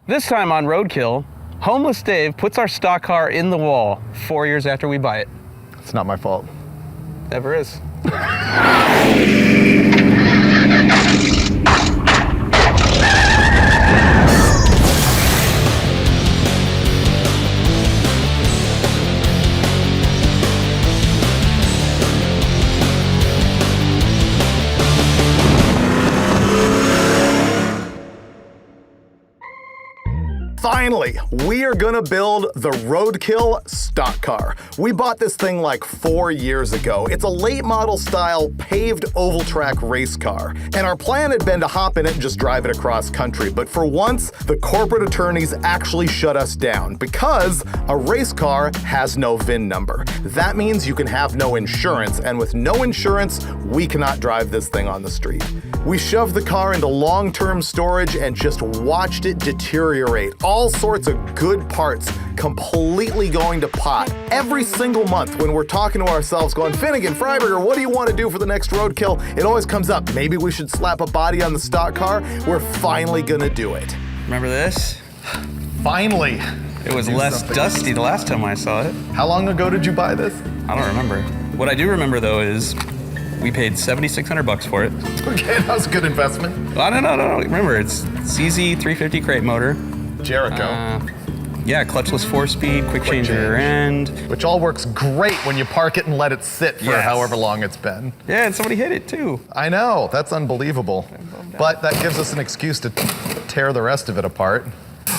This time on Roadkill, homeless Dave puts our stock car in the wall 4 years after we buy it. It's not my fault. Never is. Finally, we are gonna build the Roadkill stock car. We bought this thing like 4 years ago. It's a late model style paved oval track race car. And our plan had been to hop in it and just drive it across country. But for once, the corporate attorneys actually shut us down because a race car has no VIN number. That means you can have no insurance, and with no insurance, we cannot drive this thing on the street. We shoved the car into long-term storage and just watched it deteriorate. All sorts of good parts completely going to pot. Every single month when we're talking to ourselves going, Finnegan, Freiberger, what do you want to do for the next Roadkill? It always comes up, maybe we should slap a body on the stock car. We're finally gonna do it. Remember this? Finally. It was less dusty the last time I saw it. How long ago did you buy this? I don't remember. What I do remember though is we paid $7,600 for it. Okay, that was a good investment. Oh, no. Remember, it's CZ 350 crate motor. Jericho. Yeah, clutchless 4-speed, quick change rear end. Which all works great when you park it and let it sit for Yes. however long it's been. Yeah, and somebody hit it too. I know, that's unbelievable. But that gives us an excuse to tear the rest of it apart.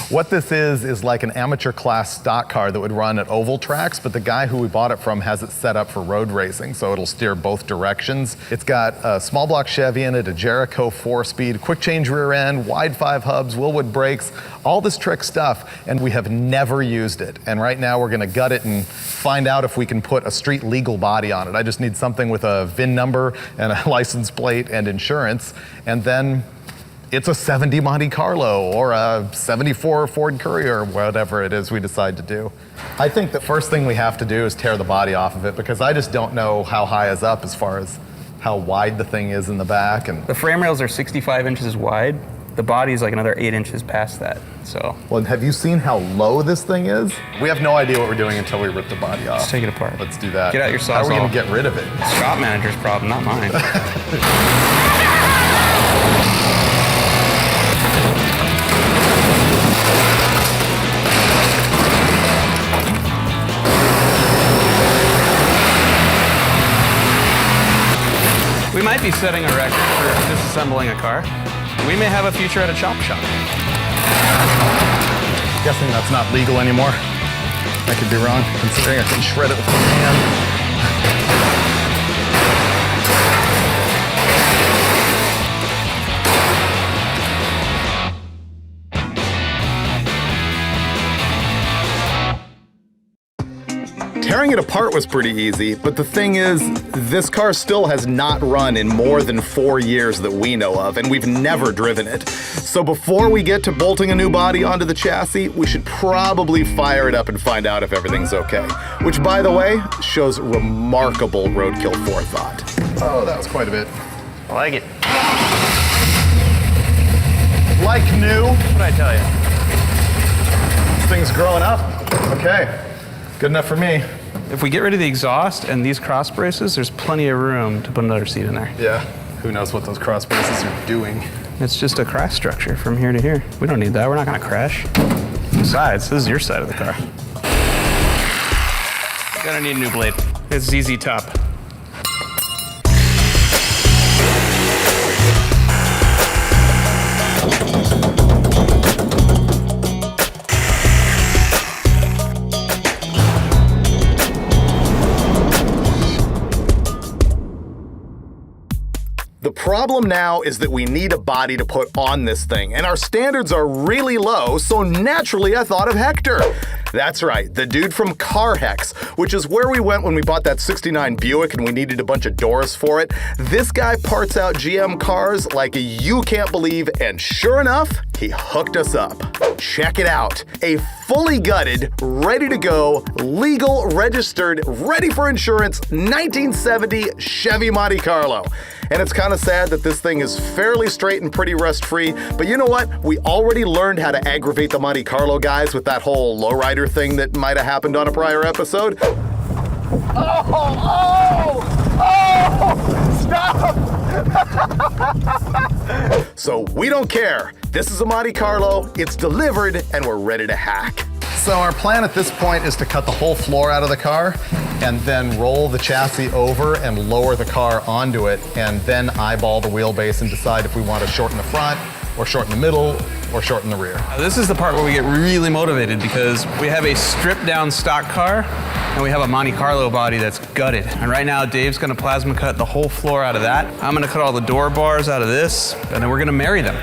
What this is like an amateur class stock car that would run at oval tracks, but the guy who we bought it from has it set up for road racing, so it'll steer both directions. It's got a small block Chevy in it, a Jericho 4-speed, quick change rear end, wide 5 hubs, Willwood brakes, all this trick stuff, and we have never used it. And right now we're gonna gut it and find out if we can put a street legal body on it. I just need something with a VIN number and a license plate and insurance, and then it's a 70 Monte Carlo or a 74 Ford Courier, whatever it is we decide to do. I think the first thing we have to do is tear the body off of it because I just don't know how high is up as far as how wide the thing is in the back. And The frame rails are 65 inches wide. The body's like another 8 inches past that, so. well, have you seen how low this thing is? We have no idea what we're doing until we rip the body off. Let's take it apart. Let's do that. Get out your How are we Sawzall. gonna get rid of it? It's shop manager's problem, not mine. We might be setting a record for disassembling a car. We may have a future at a chop shop. Guessing that's not legal anymore. I could be wrong, considering I can shred it with one hand. Tearing it apart was pretty easy, but the thing is, this car still has not run in more than 4 years that we know of, and we've never driven it. So before we get to bolting a new body onto the chassis, we should probably fire it up and find out if everything's okay. Which, by the way, shows remarkable Roadkill forethought. Oh, that was quite a bit. I like it. Like new. What'd I tell you? This thing's growing up. Okay, good enough for me. If we get rid of the exhaust and these cross braces, there's plenty of room to put another seat in there. Yeah, who knows what those cross braces are doing. It's just a crash structure from here to here. We don't need that, we're not gonna crash. Besides, this is your side of the car. Gonna need a new blade. It's ZZ Top. The problem now is that we need a body to put on this thing, and our standards are really low, so naturally I thought of Hector. That's right, the dude from Car Hex, which is where we went when we bought that 69 Buick and we needed a bunch of doors for it. This guy parts out GM cars like you can't believe, and sure enough, he hooked us up. check it out. A fully gutted, ready to go, legal, registered, ready for insurance, 1970 Chevy Monte Carlo. And it's kind of sad that this thing is fairly straight and pretty rust-free, but you know what? We already learned how to aggravate the Monte Carlo guys with that whole lowrider thing that might have happened on a prior episode. Stop! So we don't care. This is a Monte Carlo, it's delivered, and we're ready to hack. So our plan at this point is to cut the whole floor out of the car and then roll the chassis over and lower the car onto it, and then eyeball the wheelbase and decide if we want to shorten the front or shorten the middle or shorten the rear. This is the part where we get really motivated because we have a stripped down stock car and we have a Monte Carlo body that's gutted. And right now Dave's gonna plasma cut the whole floor out of that. I'm gonna cut all the door bars out of this, and then we're gonna marry them.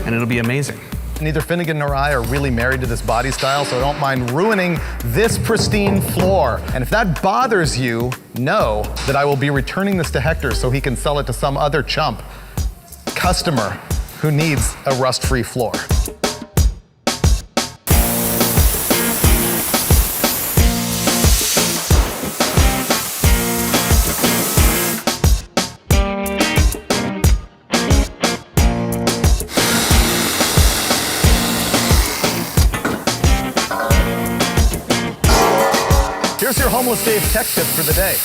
And it'll be amazing. Neither Finnegan nor I are really married to this body style, so I don't mind ruining this pristine floor. And if that bothers you, know that I will be returning this to Hector so he can sell it to some other chump customer who needs a rust-free floor. Here's your Homeless Dave tech tip for the day.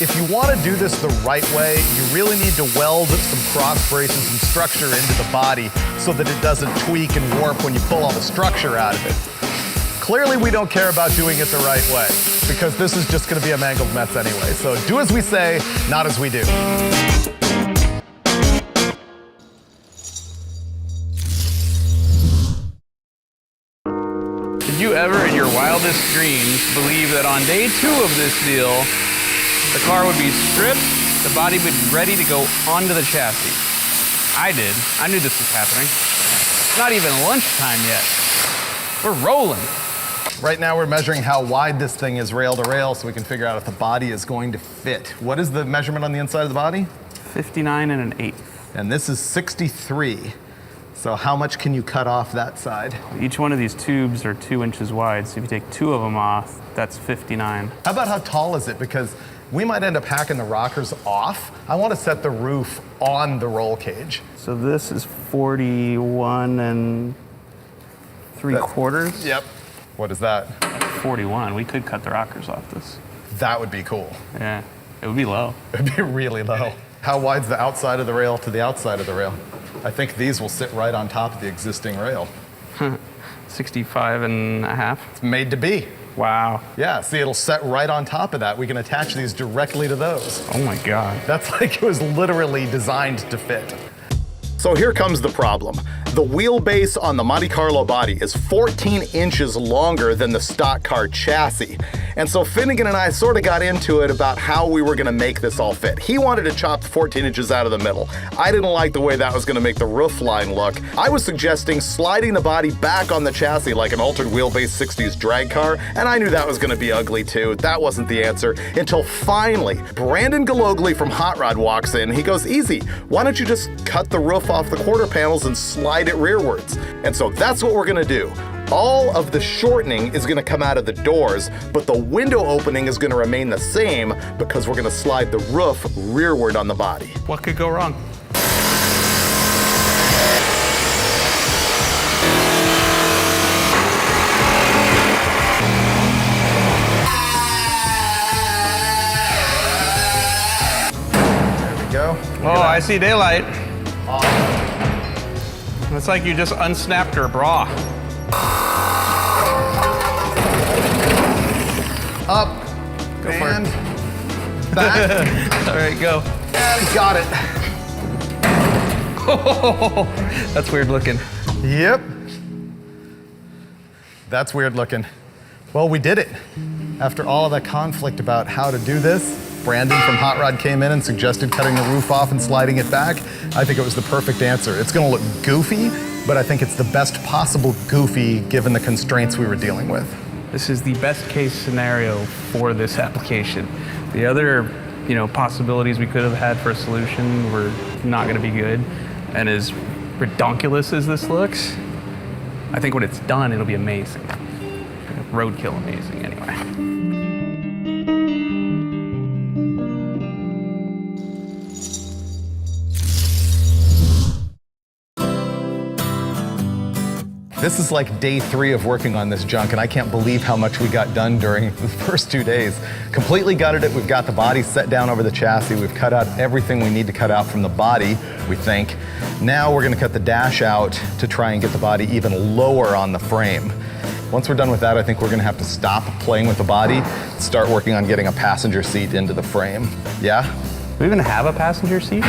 If you want to do this the right way, you really need to weld some cross braces and structure into the body so that it doesn't tweak and warp when you pull all the structure out of it. Clearly, we don't care about doing it the right way because this is just going to be a mangled mess anyway. So do as we say, not as we do. Did you ever in your wildest dreams believe that on day 2 of this deal, the car would be stripped, the body would be ready to go onto the chassis? I did. I knew this was happening. It's not even lunchtime yet. We're rolling. Right now we're measuring how wide this thing is rail to rail so we can figure out if the body is going to fit. What is the measurement on the inside of the body? 59 and an 1/8. And this is 63. So how much can you cut off that side? Each one of these tubes are 2 inches wide, so if you take 2 of them off, that's 59. How about how tall is it? Because we might end up hacking the rockers off. I want to set the roof on the roll cage. So this is 41 and 3/4. Yep. What is that? 41. We could cut the rockers off this. That would be cool. Yeah, it would be low. It'd be really low. How wide's the outside of the rail to the outside of the rail? I think these will sit right on top of the existing rail. 65 and a half. It's made to be. Wow. Yeah, see, it'll set right on top of that. We can attach these directly to those. Oh my God. That's like it was literally designed to fit. So here comes the problem. The wheelbase on the Monte Carlo body is 14 inches longer than the stock car chassis. And so Finnegan and I sort of got into it about how we were gonna make this all fit. He wanted to chop 14 inches out of the middle. I didn't like the way that was gonna make the roof line look. I was suggesting sliding the body back on the chassis like an altered wheelbase 60s drag car, and I knew that was gonna be ugly too. That wasn't the answer until finally, Brandon Galogly from Hot Rod walks in. He goes, easy, why don't you just cut the roof off the quarter panels and slide it rearwards? And so that's what we're gonna do. All of the shortening is gonna come out of the doors, but the window opening is gonna remain the same because we're gonna slide the roof rearward on the body. What could go wrong? There we go. Oh, I see daylight. It's like you just unsnapped her bra. Up Go for and it. back. All right, go. And got it. Oh, that's weird looking. Yep. That's weird looking. Well, we did it. After all of that conflict about how to do this, Brandon from Hot Rod came in and suggested cutting the roof off and sliding it back. I think it was the perfect answer. It's gonna look goofy, but I think it's the best possible goofy given the constraints we were dealing with. This is the best case scenario for this application. The other, possibilities we could have had for a solution were not going to be good. And as redonkulous as this looks, I think when it's done, it'll be amazing. Roadkill amazing, anyway. This is like day 3 of working on this junk, and I can't believe how much we got done during the first 2 days. Completely gutted it. We've got the body set down over the chassis. We've cut out everything we need to cut out from the body, we think. Now we're gonna cut the dash out to try and get the body even lower on the frame. Once we're done with that, I think we're gonna have to stop playing with the body, start working on getting a passenger seat into the frame. Yeah? Do we even have a passenger seat?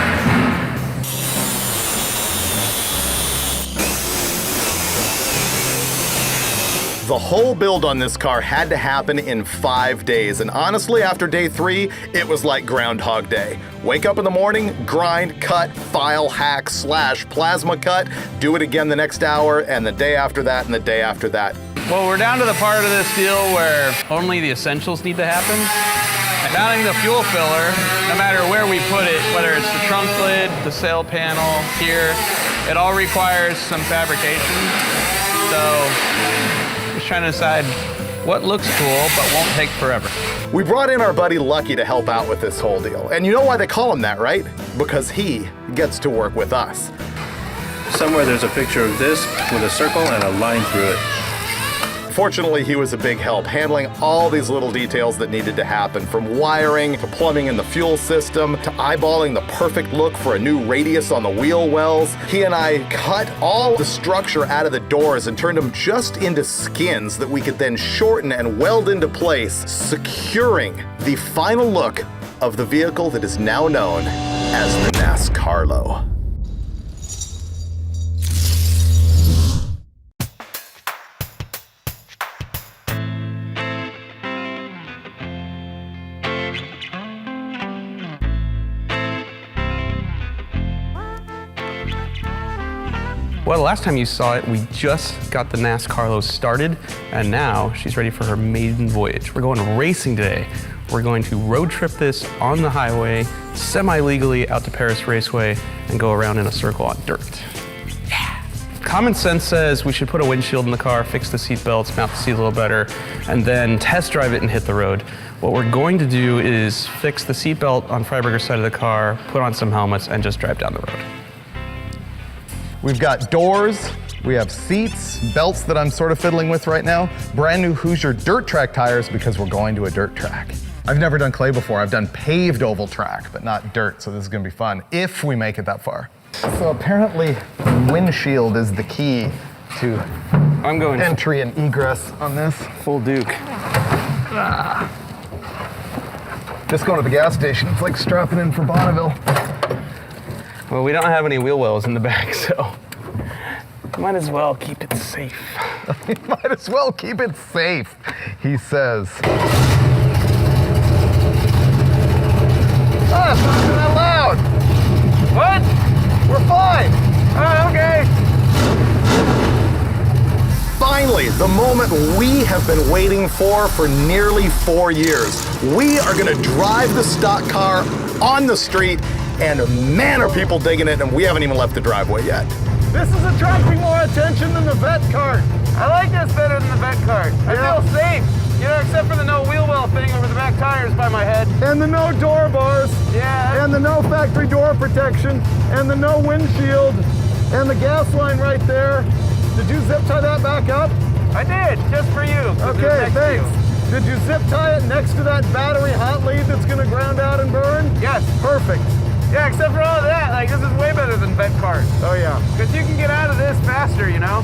The whole build on this car had to happen in 5 days, and honestly, after day 3, it was like Groundhog Day. Wake up in the morning, grind, cut, file, hack, slash, plasma cut, do it again the next hour, and the day after that, and the day after that. Well, we're down to the part of this deal where only the essentials need to happen. Mounting the fuel filler, no matter where we put it, whether it's the trunk lid, the sail panel, here, it all requires some fabrication. So, just trying to decide what looks cool but won't take forever. We brought in our buddy Lucky to help out with this whole deal. And you know why they call him that, right? Because he gets to work with us. Somewhere there's a picture of this with a circle and a line through it. Fortunately, he was a big help, handling all these little details that needed to happen, from wiring to plumbing in the fuel system to eyeballing the perfect look for a new radius on the wheel wells. He and I cut all the structure out of the doors and turned them just into skins that we could then shorten and weld into place, securing the final look of the vehicle that is now known as the NASCARlo. Well, the last time you saw it, we just got the NASCARlo started, and now she's ready for her maiden voyage. We're going racing today. We're going to road trip this on the highway, semi-legally out to Paris Raceway, and go around in a circle on dirt. Yeah. Common sense says we should put a windshield in the car, fix the seat belts, mount the seat a little better, and then test drive it and hit the road. What we're going to do is fix the seat belt on Freiberger's side of the car, put on some helmets, and just drive down the road. We've got doors, we have seats, belts that I'm sort of fiddling with right now, brand new Hoosier dirt track tires because we're going to a dirt track. I've never done clay before. I've done paved oval track, but not dirt, so this is gonna be fun if we make it that far. So apparently, windshield is the key to entry and egress on this. Full Duke. Just going to the gas station, it's like strapping in for Bonneville. Well, we don't have any wheel wells in the back, so might as well keep it safe. Might as well keep it safe, he says. Oh, it's not that loud. What? We're fine. Oh, okay. Finally, the moment we have been waiting for nearly 4 years. We are gonna drive the stock car on the street, and man, are people digging it, and we haven't even left the driveway yet. This is attracting more attention than the vet cart. I like this better than the vet cart. I feel safe, you know, except for the no wheel well thing over the back tires by my head. And the no door bars. Yeah. And the no factory door protection. And the no windshield. And the gas line right there. Did you zip tie that back up? I did, just for you. Okay, thanks. Did you zip tie it next to that battery hot lead that's gonna ground out and burn? Yes. Perfect. Yeah, except for all of that, like, this is way better than vet cart. Oh yeah. Because you can get out of this faster, you know?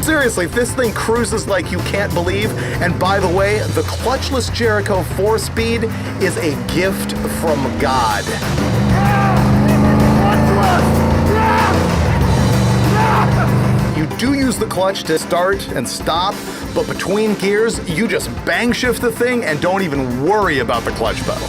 Seriously, this thing cruises like you can't believe. And by the way, the clutchless Jericho 4-speed is a gift from God. You do use the clutch to start and stop, but between gears, you just bang shift the thing and don't even worry about the clutch pedal.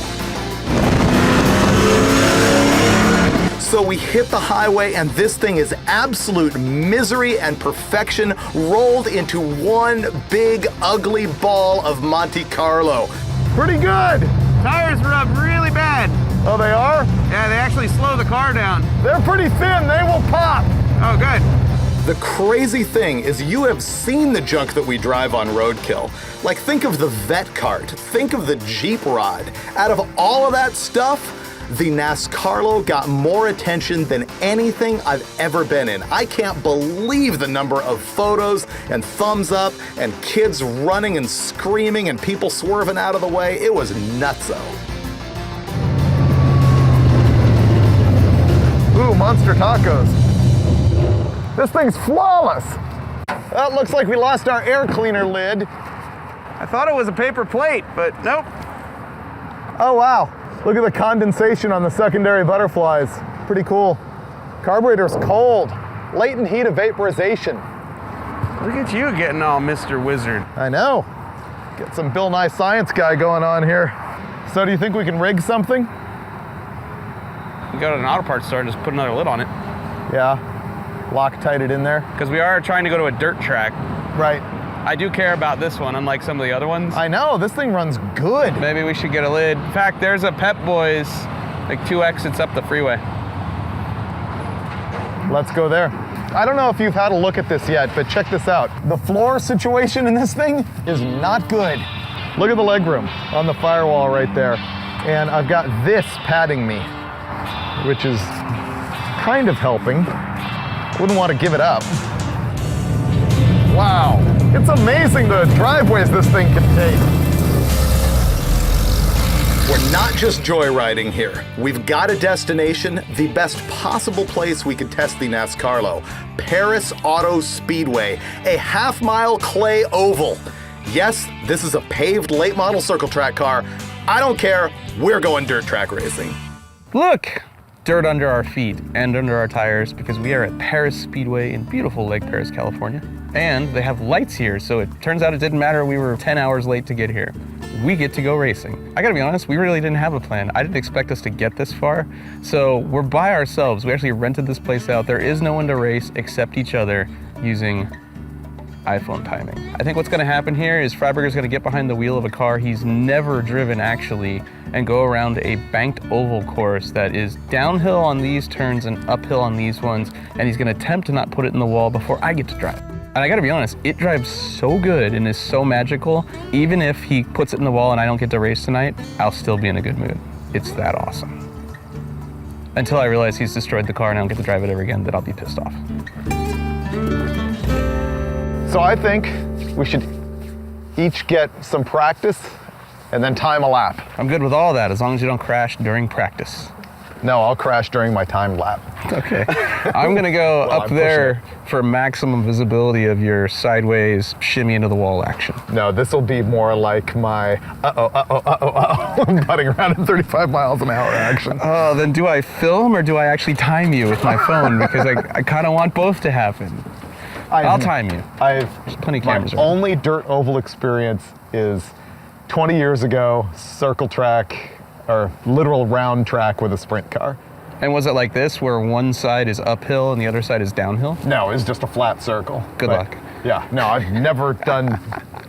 So we hit the highway, and this thing is absolute misery and perfection rolled into one big ugly ball of Monte Carlo. Pretty good. Tires were up really bad. bad. Oh, they are? Yeah, they actually slow the car down. They're pretty thin. They will pop. Oh, good. The crazy thing is you have seen the junk that we drive on Roadkill. Like, think of the vet cart, think of the Jeep rod. Out of all of that stuff, the NASCARlo got more attention than anything I've ever been in. I can't believe the number of photos and thumbs up and kids running and screaming and people swerving out of the way. It was nutso. Ooh, monster tacos. This thing's flawless. That looks like we lost our air cleaner lid. I thought it was a paper plate, but nope. Oh, wow. Look at the condensation on the secondary butterflies. Pretty cool. Carburetor's cold. Latent heat of vaporization. Look at you getting all Mr. Wizard. I know. Get some Bill Nye Science guy going on here. So do you think we can rig something? You go to an auto parts store and just put another lid on it. Yeah. Loctite it in there. Because we are trying to go to a dirt track. Right. I do care about this one, unlike some of the other ones. I know, this thing runs good. Maybe we should get a lid. In fact, there's a Pep Boys, like 2 exits up the freeway. Let's go there. I don't know if you've had a look at this yet, but check this out. The floor situation in this thing is not good. Look at the legroom on the firewall right there. And I've got this padding me, which is kind of helping. Wouldn't want to give it up. Wow, it's amazing the driveways this thing can take. We're not just joyriding here. We've got a destination, the best possible place we could test the NASCARlo. Paris Auto Speedway, a half-mile clay oval. Yes, this is a paved late model circle track car. I don't care, we're going dirt track racing. Look! Dirt under our feet and under our tires because we are at Paris Speedway in beautiful Lake Paris, California. And they have lights here, so it turns out it didn't matter we were 10 hours late to get here. We get to go racing. I gotta be honest, we really didn't have a plan. I didn't expect us to get this far, so we're by ourselves. We actually rented this place out. There is no one to race except each other using iPhone timing. I think what's gonna happen here is Freiberger's gonna get behind the wheel of a car he's never driven actually and go around a banked oval course that is downhill on these turns and uphill on these ones, and he's gonna attempt to not put it in the wall before I get to drive. And I gotta be honest, it drives so good and is so magical, even if he puts it in the wall and I don't get to race tonight, I'll still be in a good mood. It's that awesome. Until I realize he's destroyed the car and I don't get to drive it ever again, then I'll be pissed off. So I think we should each get some practice and then time a lap. I'm good with all that as long as you don't crash during practice. No, I'll crash during my timed lap. Okay. I'm gonna go Well, up I'm there for maximum visibility of your sideways shimmy into the wall action. No, this will be more like my I'm putting around at 35 miles an hour action. Oh, then do I film or do I actually time you with my phone? Because I kind of want both to happen. I'll time you. There's plenty of cameras My around. only dirt oval experience is 20 years ago, circle track, or literal round track with a sprint car. And was it like this, where one side is uphill and the other side is downhill? No, it's just a flat circle. Good But, luck. Yeah, no, I've never done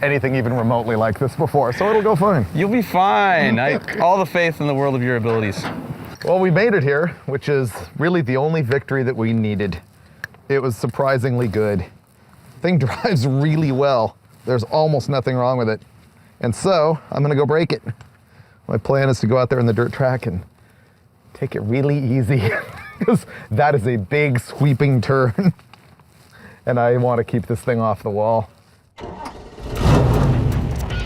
anything even remotely like this before, so it'll go fine. You'll be fine. All the faith in the world of your abilities. Well, we made it here, which is really the only victory that we needed. It was surprisingly good. Thing drives really well. There's almost nothing wrong with it. And so, I'm gonna go break it. My plan is to go out there in the dirt track and take it really easy because that is a big sweeping turn and I want to keep this thing off the wall.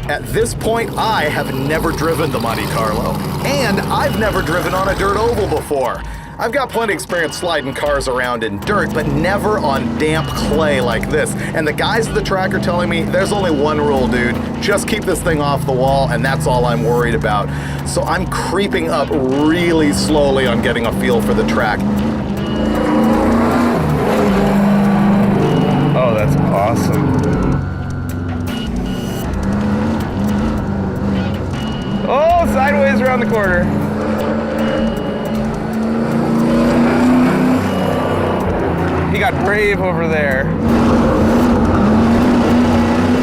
At this point, I have never driven the Monte Carlo, and I've never driven on a dirt oval before. I've got plenty of experience sliding cars around in dirt, but never on damp clay like this. And the guys at the track are telling me there's only one rule, dude. Just keep this thing off the wall, and that's all I'm worried about. So I'm creeping up really slowly on getting a feel for the track. Oh, that's awesome. Oh, sideways around the corner. He got brave over there.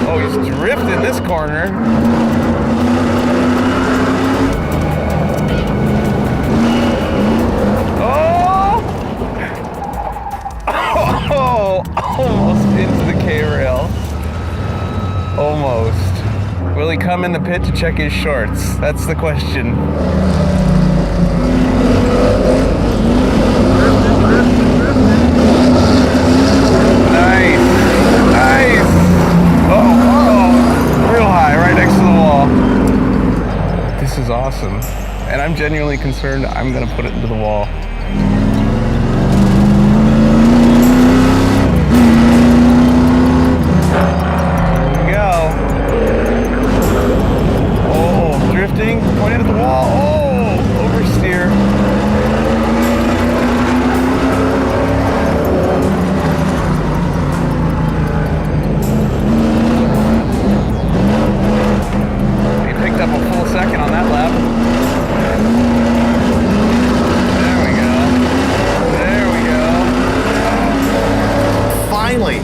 Oh, he's drifting this corner. come in the pit to check his shorts? That's the question. Nice. Nice. Oh, real high, right next to the wall. This is awesome. And I'm genuinely concerned I'm gonna put it into the wall. There we go. Oh, drifting, pointed at the wall. Oh, oversteer. He picked up a full second on that lap. Finally,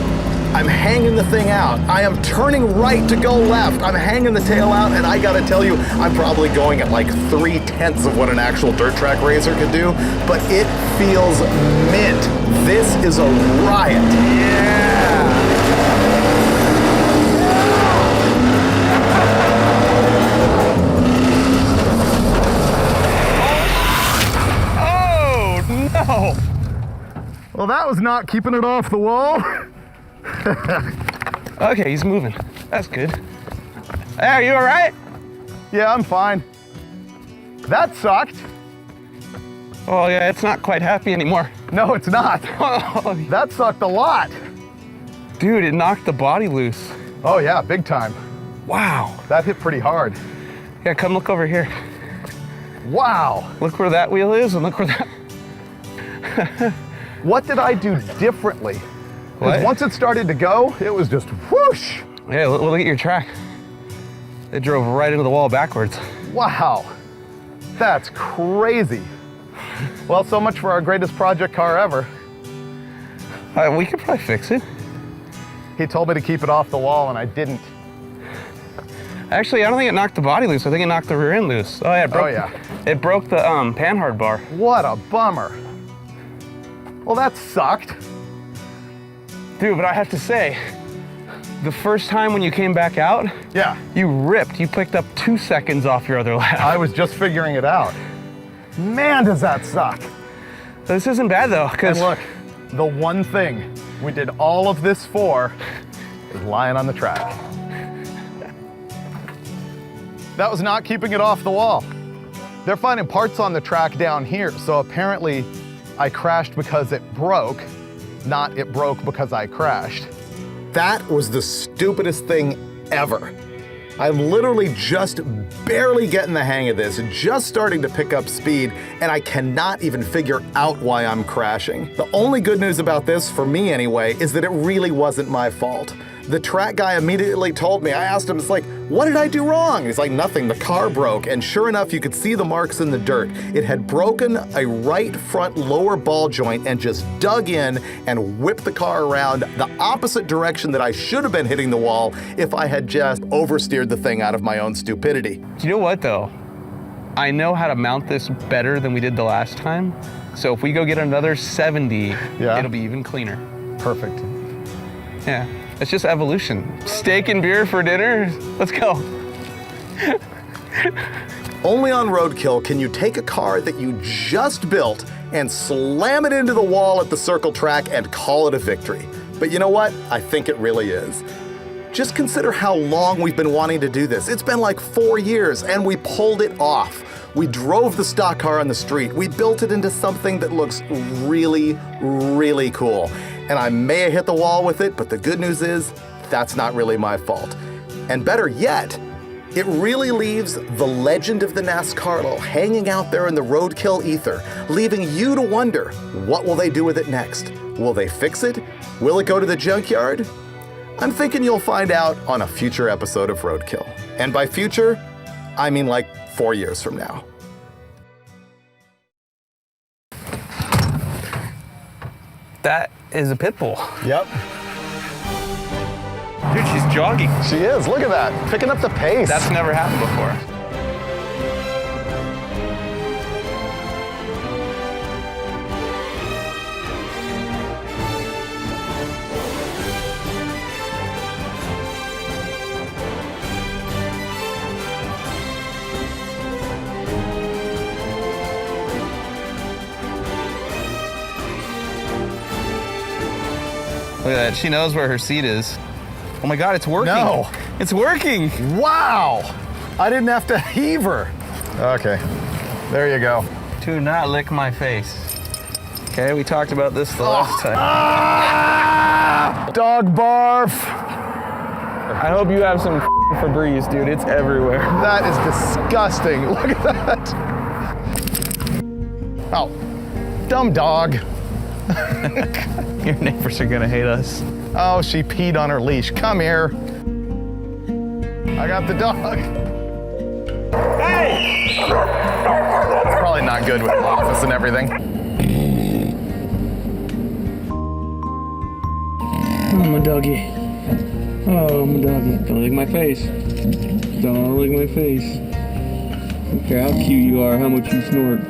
I'm hanging the thing out. I am turning right to go left. I'm hanging the tail out, and I gotta tell you, I'm probably going at like 3/10 of what an actual dirt track racer could do, but it feels mint. This is a riot. Yeah. Oh, no. Well, that was not keeping it off the wall. Okay, he's moving. That's good. Hey, are you all right? Yeah, I'm fine. That sucked. Oh, yeah, it's not quite happy anymore. No, it's not. That sucked a lot. Dude, it knocked the body loose. Oh yeah, big time. Wow. That hit pretty hard. Yeah, come look over here. Wow. Look where that wheel is and look where that... What did I do differently? Because What? once it started to go, it was just whoosh. Yeah, look at your track. It drove right into the wall backwards. Wow. That's crazy. Well, so much for our greatest project car ever. We could probably fix it. He told me to keep it off the wall and I didn't. Actually, I don't think it knocked the body loose. I think it knocked the rear end loose. Oh yeah, it broke, Oh, yeah. It broke the panhard bar. What a bummer. Well, that sucked. Dude, but I have to say, the first time when you came back out, Yeah, you ripped. You picked up 2 seconds off your other lap. I was just figuring it out. Man, does that suck. This isn't bad though, And because look, the one thing we did all of this for is lying on the track. That was not keeping it off the wall. They're finding parts on the track down here, so apparently I crashed because it broke, not it broke because I crashed. That was the stupidest thing ever. I'm literally just barely getting the hang of this, just starting to pick up speed, and I cannot even figure out why I'm crashing. The only good news about this, for me anyway, is that it really wasn't my fault. The track guy immediately told me, I asked him, it's like, what did I do wrong? He's like, nothing, the car broke. And sure enough, you could see the marks in the dirt. It had broken a right front lower ball joint and just dug in and whipped the car around the opposite direction that I should have been hitting the wall if I had just oversteered the thing out of my own stupidity. you know what though? I know how to mount this better than we did the last time. So if we go get another 70, Yeah. it'll be even cleaner. Perfect. Yeah, it's just evolution. Steak and beer for dinner, let's go. Only on Roadkill can you take a car that you just built and slam it into the wall at the circle track and call it a victory. But you know what? I think it really is. Just consider how long we've been wanting to do this. It's been like 4 years and we pulled it off. We drove the stock car on the street. We built it into something that looks really, really cool. And I may have hit the wall with it, but the good news is that's not really my fault. And better yet, it really leaves the legend of the NASCARlo hanging out there in the Roadkill ether, leaving you to wonder, what will they do with it next? Will they fix it? Will it go to the junkyard? I'm thinking you'll find out on a future episode of Roadkill. And by future, I mean like 4 years from now. That is a pit bull. Yep. Dude, she's jogging. She is, look at that, picking up the pace. That's never happened before. Look at that. She knows where her seat is. Oh my God, it's working. No. It's working. Wow! I didn't have to heave her. Okay, there you go. Do not lick my face. Okay, we talked about this the last time. Ah! Dog barf. I hope you have some Febreze, dude. It's everywhere. That is disgusting. Look at that. Oh, dumb dog. Your neighbors are gonna hate us. Oh, she peed on her leash. Come here. I got the dog. Hey! It's probably not good with the office and everything. Oh, my doggy. Oh, my doggy. Don't lick my face. Don't lick my face. I don't care how cute you are, how much you snort.